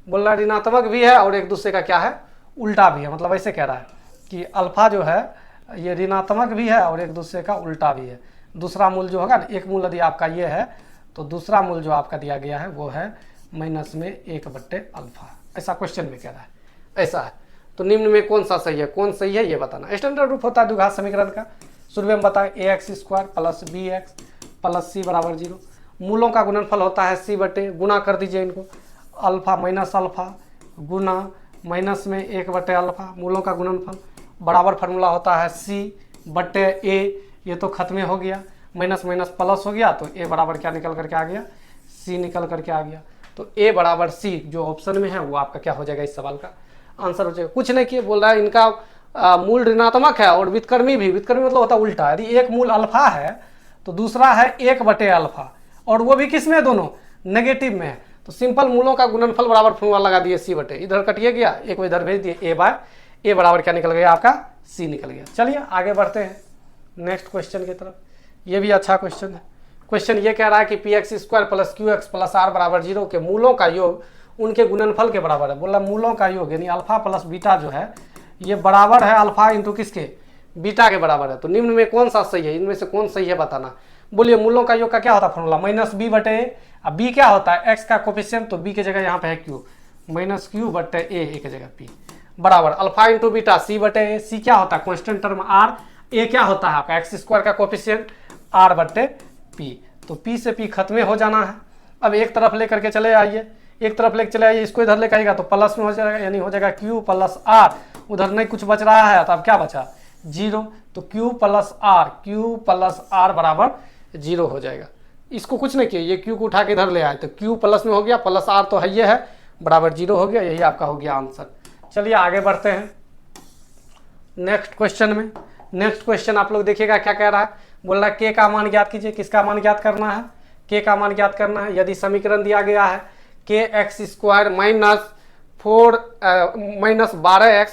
A: बोल रहा है ऋणात्मक भी है और एक दूसरे का क्या है, उल्टा भी है। मतलब ऐसे कह रहा है कि अल्फा जो है ये ऋणात्मक भी है और एक दूसरे का उल्टा भी है। दूसरा मूल जो होगा ना, एक मूल यदि आपका ये है तो दूसरा मूल जो आपका दिया गया है वो है -1/अल्फा। ऐसा क्वेश्चन में कह रहा है, ऐसा है। तो निम्न में कौन सा सही है, कौन सही है ये बताना। स्टैंडर्ड रूप होता है द्विघात समीकरण का, शुरू में हम बताएं ax² + bx + c = 0। मूलों का गुणनफल होता है c/, गुना कर दीजिए इनको, अल्फा माइनस अल्फा गुना -1/अल्फा, मूलों का गुणनफल बराबर फार्मूला होता है c/a। ये तो खत्म हो गया, माइनस माइनस प्लस हो गया, तो a बराबर क्या निकल करके आ गया, c निकल करके आ गया। तो a बराबर c जो ऑप्शन में है वो आपका क्या हो जाएगा, इस सवाल का आंसर हो जाएगा। कुछ नहीं किए, बोल रहा है इनका मूल ऋणात्मक है और व्युत्क्रमी भी। व्युत्क्रमी मतलब होता है उल्टा। यदि एक मूल अल्फा है तो दूसरा है 1/अल्फा, और वो भी किस में, दोनों नेगेटिव में है। तो सिंपल मूलों का गुणनफल बराबर फॉर्मूला लगा दिए c/, इधर कटिए गया, एक इधर भेज दिए, a बराबर क्या निकल गया आपका, c निकल गया। चलिए आगे बढ़ते हैं नेक्स्ट क्वेश्चन की तरफ। ये भी अच्छा क्वेश्चन है। क्वेश्चन ये कह रहा है कि px² + qx + r = 0 के मूलों का योग उनके गुणनफल के बराबर है। बोला मूलों का योग यानी अल्फा प्लस बीटा जो है ये बराबर है अल्फा इंटू किसके, बीटा के बराबर है। तो निम्न में कौन सा सही है, इनमें से कौन सही है बताना। बोलिए मूलों का योग का क्या होता है फॉर्मूला, -b/a। अब b क्या होता है, x का कोफिशिएंट, तो b की जगह यहाँ पे है q, -q/a, a की जगह p बराबर alpha into beta c/a। c क्या होता है कांस्टेंट टर्म r, a क्या होता है आपका x² का कोफिशिएंट r/p। तो p से p खत्म हो जाना है। अब एक तरफ लेकर के चले आइए, एक तरफ लेकर चले आइए, इसको इधर लेकर आइएगा तो प्लस में हो जाएगा, यानी हो जाएगा q + r। उधर नहीं कुछ बच रहा है तो अब क्या बचा, 0। तो q + r बराबर 0 हो जाएगा। इसको कुछ नहीं किया, ये q को उठा के इधर ले आए तो q प्लस में हो गया, प्लस r तो है ये है, बराबर 0 हो गया। यही आपका हो गया आंसर। चलिए आगे बढ़ते हैं नेक्स्ट क्वेश्चन में। नेक्स्ट क्वेश्चन आप लोग देखिएगा क्या कह रहा है। बोल रहा है के का मान ज्ञात कीजिए। किसका मान ज्ञात करना है, के का मान ज्ञात करना है। यदि समीकरण दिया गया है kx² - 12x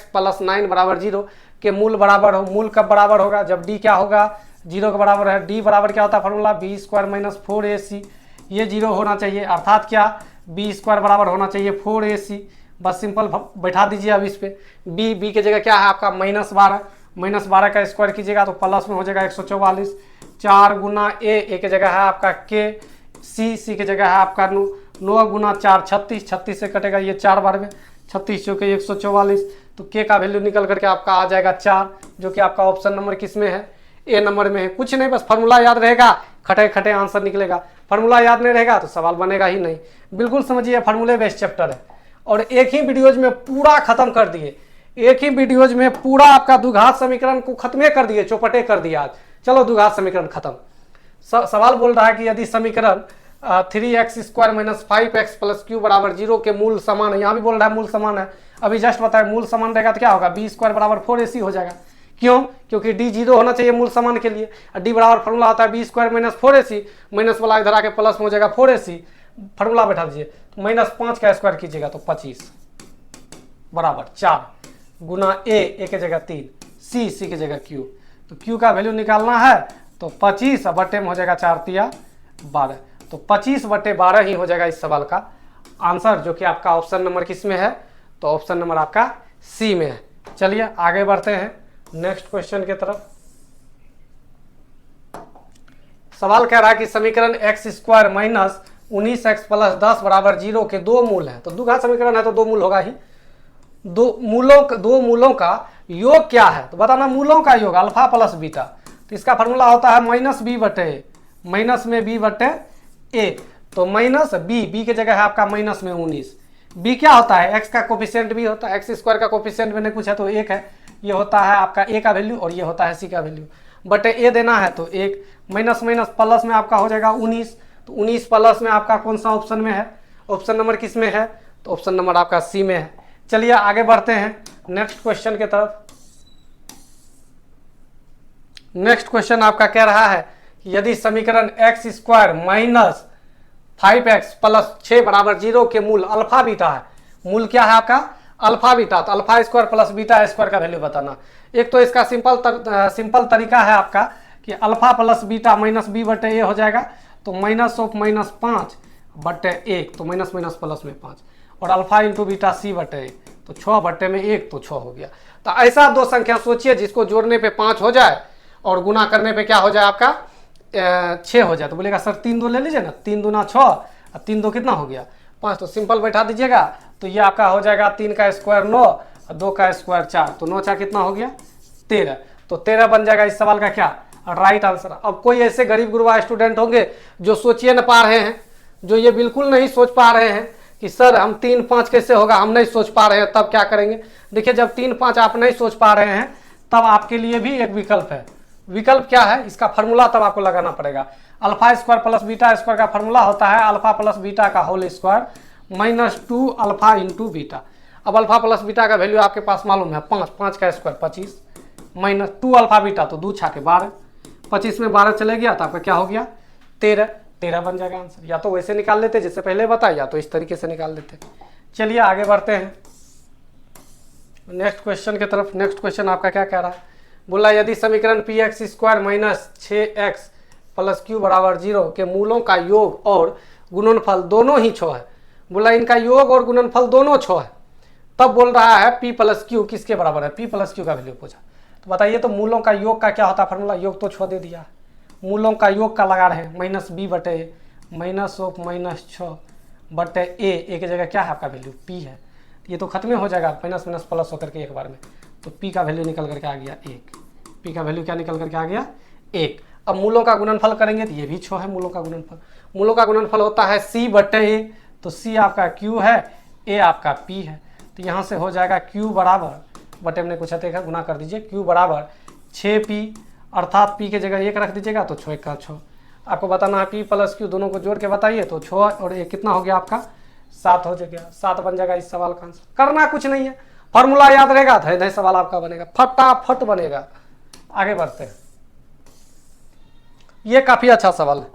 A: + 9 = 0 के मूल बराबर हो। मूल कब बराबर होगा, जब d क्या होगा, 0 के बराबर है। d बराबर क्या होता है फॉर्मूला, b² - 4ac। ये 0 होना चाहिए, अर्थात क्या, b² बराबर होना चाहिए 4ac। बस सिंपल बैठा दीजिए अब इस पे। b की जगह क्या है आपका -12, -12 का स्क्वायर कीजिएगा तो प्लस में हो जाएगा 144। 4 गुना a की जगह है आपका k, c की जगह है आपका 9 गुना 4 36, 36 से कटेगा ये 4 बार में, 36 जो कि 144। तो k का वैल्यू निकल करके आपका आ जाएगा 4, जो कि आपका ऑप्शन नंबर किस में है, ए नंबर में है। कुछ नहीं, बस फार्मूला याद रहेगा, खटे खटे आंसर निकलेगा। फार्मूला याद नहीं रहेगा तो सवाल बनेगा ही नहीं। बिल्कुल समझिए, फार्मूले बेस्ड चैप्टर है और एक ही वीडियोज में पूरा खत्म कर दिए। एक ही वीडियोज में पूरा आपका द्विघात समीकरण को खत्म कर दिए, चौपटे कर दिया आज। चलो द्विघात समीकरण खत्म। सवाल बोल रहा है कि यदि समीकरण 3x² - 5x + q = 0 के मूल समान है। यहाँ भी बोल रहा है मूल समान है, अभी जस्ट बताया मूल समान रहेगा तो क्या होगा, b² = 4ac हो जाएगा। क्यों, क्योंकि d 0 होना चाहिए मूल समान के लिए। d बराबर फॉर्मूला होता है b² - 4ac, माइनस वाला इधर आके प्लस में हो जाएगा 4ac। फॉर्मूला बैठा दीजिए, -5 का स्क्वायर कीजिएगा तो 25 बराबर 4 गुना a की जगह 3, c की जगह q। तो q का वैल्यू निकालना है तो 25 बटे में हो जाएगा 4 तिया 12। तो 25/12 ही हो जाएगा इस सवाल का आंसर, जो कि आपका ऑप्शन नंबर किस में है, तो ऑप्शन नंबर आपका सी में है। चलिए आगे बढ़ते हैं नेक्स्ट क्वेश्चन की तरफ। सवाल कह रहा है कि समीकरण x square minus 19x plus 10 बराबर 0 के दो मूल हैं। तो द्विघात समीकरण है तो दो मूल होगा ही। दो मूलों का योग क्या है? तो बताना मूलों का योग अल्फा प्लस बीटा। तो इसका फॉर्मूला होता है माइनस बी बटे माइनस में बी बटे ए। तो माइनस बी की जगह है आपका माइनस में 19। बी क्या होता है? एक्स का कोफिशिएंट भी होता है। एक्स स्क्वायर का कोफिशिएंट मैंने पूछा तो 1 है। ये होता है आपका ए का वैल्यू और ये होता है सी का वैल्यू। बटे ए देना है तो 1 माइनस माइनस प्लस में आपका हो जाएगा 19। तो 19 प्लस में आपका कौन सा ऑप्शन में है? ऑप्शन नंबर किस में है? तो ऑप्शन नंबर आपका सी में है। चलिए आगे बढ़ते हैं नेक्स्ट क्वेश्चन की तरफ। नेक्स्ट क्वेश्चन आपका कह रहा है कि यदि समीकरण x square minus 5x plus 6 बराबर 0 के मूल अल्फा बीटा है। मूल क्या है आपका? Alpha beta. तो alpha square plus beta square का वैल्यू बताना। एक तो इसका सिंपल तरीका है आपका कि alpha plus beta minus B बटे ए हो जाएगा। तो माइनस ऑफ माइनस 5 बटे 1 तो माइनस माइनस प्लस में 5 और अल्फा इंटू बीटा सी बटे 1 तो 6 बटे में 1 तो 6 हो गया। तो ऐसा दो संख्या सोचिए जिसको जोड़ने पे 5 हो जाए और गुना करने पे क्या हो जाए आपका 6 हो जाए। तो बोलेगा सर 3 2 ले लीजिए ना। 3 दूना 6 और 3 2 कितना हो गया 5। तो सिंपल बैठा दीजिएगा तो ये आपका हो जाएगा 3 का स्क्वायर 9 और 2 का स्क्वायर 4। तो 9 4 कितना हो गया 13। तो 13 बन जाएगा इस सवाल का क्या राइट आंसर। अब कोई ऐसे गरीब गुरबा स्टूडेंट होंगे जो सोचिए न पा रहे हैं, जो ये बिल्कुल नहीं सोच पा रहे हैं कि सर हम 3 5 कैसे होगा, हम नहीं सोच पा रहे हैं, तब क्या करेंगे? देखिए जब 3 5 आप नहीं सोच पा रहे हैं तब आपके लिए भी एक विकल्प है। विकल्प क्या है? इसका फॉर्मूला तब आपको लगाना पड़ेगा। Alpha square plus beta square का फॉर्मूला होता है अल्फा प्लस बीटा का whole square minus 2 alpha into beta. अब अल्फा प्लस बीटा का वैल्यू आपके पास मालूम है 5 5 का स्क्वायर 25 माइनस 2 अल्फा बीटा तो 2 छाके 12 25 में 12 चले गया तो आपका क्या हो गया 13 बन जाएगा आंसर। या तो वैसे निकाल लेते जैसे पहले बताया, या तो इस तरीके से निकाल लेते। चलिए आगे बढ़ते हैं नेक्स्ट क्वेश्चन की तरफ। नेक्स्ट क्वेश्चन आपका क्या कह रहा है? बोला यदि समीकरण P x square minus 6x plus Q बराबर 0 के मूलों का योग और गुणनफल दोनों ही 6 है। बोला इनका योग और गुणनफल दोनों 6 है, तब बोल रहा है p प्लस क्यू किसके बराबर है? p प्लस क्यू का वैल्यू पूछा। तो बताइए तो मूलों का योग का क्या होता है फॉर्मूला? योग तो 6 दे दिया। मूलों का योग का लगा रहे माइनस बी बटे माइनस ऑफ माइनस 6 बटे ए की जगह क्या है आपका वैल्यू p है। ये तो खत्म हो जाएगा माइनस माइनस प्लस होकर के एक बार में। तो p का वैल्यू निकल करके आ गया 1। p का वैल्यू क्या निकल करके आ गया 1। अब मूलों का गुणनफल करेंगे तो ये भी 6 है मूलों का गुणनफल। मूलों का गुणनफल होता है c बटे ए। तो c आपका q है, a आपका p है। तो यहाँ से हो जाएगा q बराबर बटे हमने कुछ देखा गुना कर दीजिए q बराबर 6p अर्थात p के जगह 1 रख दीजिएगा तो 6 का 6। आपको बताना है p प्लस q दोनों को जोड़ के बताइए तो 6 और 1 कितना हो गया आपका 7 हो जाएगा। 7 बन जाएगा इस सवाल का आंसर। करना कुछ नहीं है, फॉर्मूला याद रहेगा तो सवाल आपका बनेगा, फटाफट बनेगा। आगे बढ़ते हैं। ये काफी अच्छा सवाल है,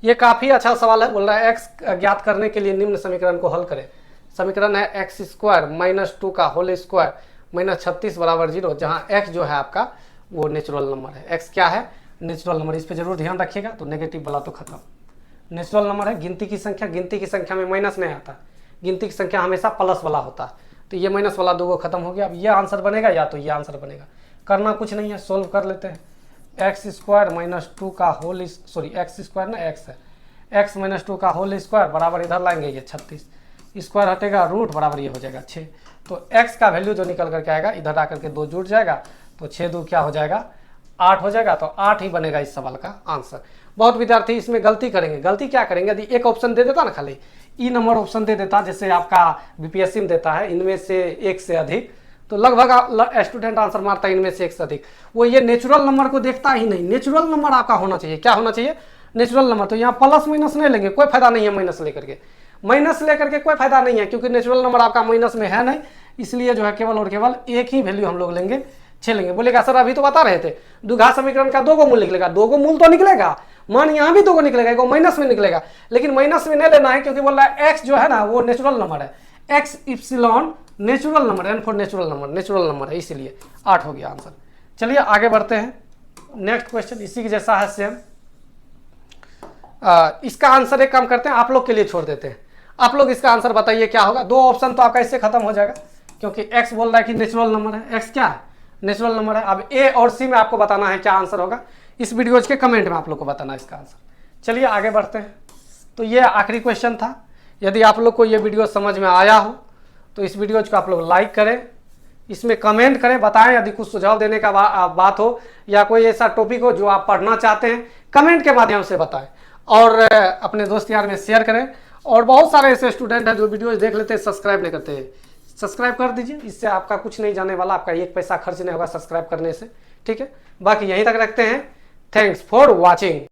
A: ये काफी अच्छा सवाल है। बोल रहा है x ज्ञात करने के लिए निम्न समीकरण को हल करें। समीकरण है एक्स स्क्वायर माइनस 2 का होल स्क्वायर माइनस 36 बराबर 0, जहाँ x जो है आपका वो नेचुरल नंबर है। x क्या है? Natural number. इस पर जरूर ध्यान रखिएगा। तो नेगेटिव वाला तो खत्म, नेचुरल नंबर है। गिनती की संख्या में माइनस नहीं आता, गिनती की संख्या हमेशा प्लस वाला होता है। तो ये माइनस वाला 2 खत्म हो गया। अब ये आंसर बनेगा या तो ये आंसर बनेगा। करना कुछ नहीं है, सोल्व कर लेते हैं। एक्स स्क्वायर माइनस 2 का होल एक्स स्क्वायर ना x है, x माइनस 2 का होल स्क्वायर बराबर इधर लाएंगे ये 36 स्क्वायर हटेगा रूट बराबर ये हो जाएगा 6। तो x का वैल्यू जो निकल करके आएगा इधर आकर के 2 जुड़ जाएगा तो 6 2 क्या हो जाएगा 8 हो जाएगा। तो 8 ही बनेगा इस सवाल का आंसर। बहुत विद्यार्थी इसमें गलती करेंगे। गलती क्या करेंगे? यदि एक ऑप्शन दे देता ना, खाली ई नंबर ऑप्शन दे देता जैसे आपका बीपीएससी में देता है इनमें से एक से अधिक, तो लगभग स्टूडेंट आंसर मारता है इनमें से एक से अधिक। वो ये नेचुरल नंबर को देखता ही नहीं। नेचुरल नंबर आपका होना चाहिए। क्या होना चाहिए? Natural number. तो यहाँ प्लस माइनस नहीं लेंगे, कोई फायदा नहीं है माइनस लेकर के। माइनस लेकर के कोई फायदा नहीं है क्योंकि नेचुरल नंबर आपका माइनस में है नहीं, इसलिए जो है केवल और केवल एक ही वैल्यू हम लोग लेंगे 6 लेंगे। बोलेगा सर अभी तो बता रहे थे द्विघात समीकरण का 2 मूल निकलेगा। 2 मूल तो निकलेगा, मान यहाँ भी 2 निकलेगा, एक माइनस में निकलेगा, लेकिन माइनस में नहीं लेना है क्योंकि बोल रहा है एक्स जो है ना वो नेचुरल नंबर है। X epsilon natural number, N for natural number है, इसीलिए 8 हो गया आंसर। चलिए आगे बढ़ते हैं। नेक्स्ट क्वेश्चन इसी के जैसा है सेम। इसका आंसर एक काम करते हैं, आप लोग के लिए छोड़ देते हैं। आप लोग इसका आंसर बताइए क्या होगा। 2 ऑप्शन तो आपका इससे खत्म हो जाएगा क्योंकि x बोल रहा है कि नेचुरल नंबर है। x क्या है? नेचुरल नंबर है। अब a और c में आपको बताना है क्या आंसर होगा। इस वीडियो के कमेंट में आप लोग को बताना है इसका आंसर। चलिए आगे बढ़ते हैं। तो ये आखिरी क्वेश्चन था। यदि आप लोग को ये वीडियो समझ में आया हो तो इस वीडियो को आप लोग लाइक करें, इसमें कमेंट करें, बताएं यदि कुछ सुझाव देने का बात हो या कोई ऐसा टॉपिक हो जो आप पढ़ना चाहते हैं, कमेंट के माध्यम से बताएं और अपने दोस्त यार में शेयर करें। और बहुत सारे ऐसे स्टूडेंट हैं जो वीडियोज देख लेते हैं, सब्सक्राइब नहीं करते हैं। सब्सक्राइब कर दीजिए, इससे आपका कुछ नहीं जाने वाला, आपका एक पैसा खर्च नहीं होगा सब्सक्राइब करने से। ठीक है, बाकी यहीं तक रखते हैं। Thanks for watching.